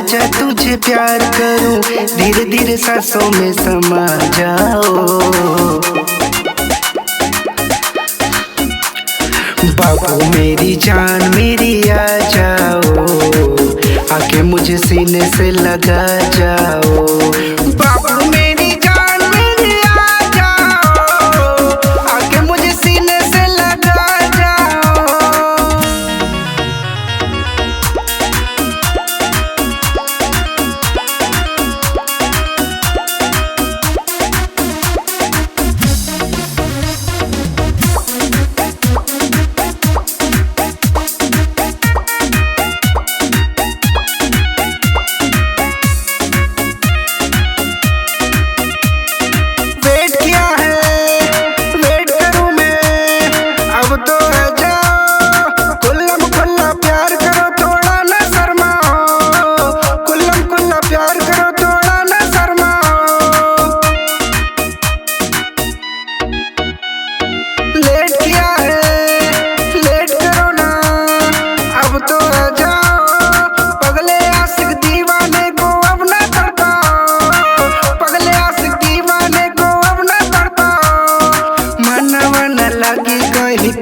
आजा तुझे प्यार करूं, धीरे धीरे सांसों में समा जाओ। बाबू मेरी जान मेरी आ जाओ, आके मुझे सीने से लगा जाओ। बाबू मेरी जान मेरी आ जाओ, आके मुझे सीने से लगा जाओ।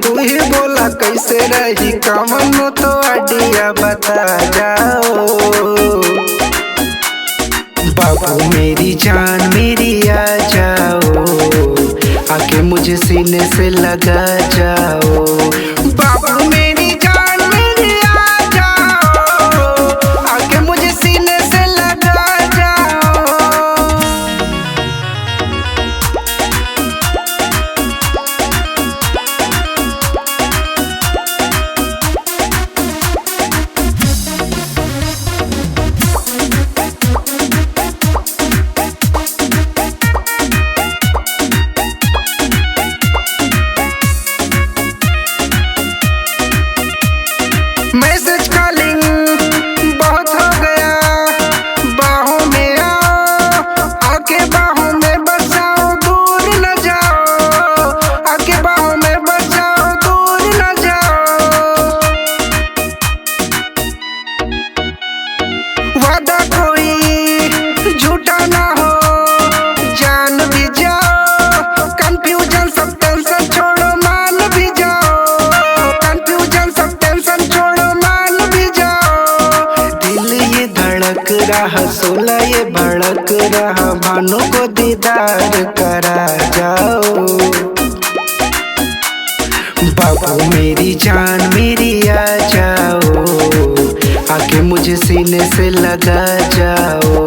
तू ही बोला कैसे रही कमन तो आइडिया बता जाओ। बाबू मेरी जान मेरी आ जाओ, आके मुझे सीने से लगा जाओ। बाबू मेरी जान मेरी आ जाओ, आके मुझे सीने से लगा जाओ। मैसेज कॉलिंग बहुत हो गया, बाहों में आओ, आके बाहों में बस जाओ, दूर न जाओ। आके बाहों में बस जाओ, दूर न जाओ। वादा कोई झूठा ना हो, जान भी जाओ। कंफ्यूजन सब टेंशन छोड़ो, मान भी जाओ। कंफ्यूजन सब टेंशन छोड़ो, धड़क रहा सोला ये भड़क रहा, भानु को दीदार करा जाओ। बाबू मेरी जान मेरी आ जाओ, आके मुझे सीने से लगा जाओ।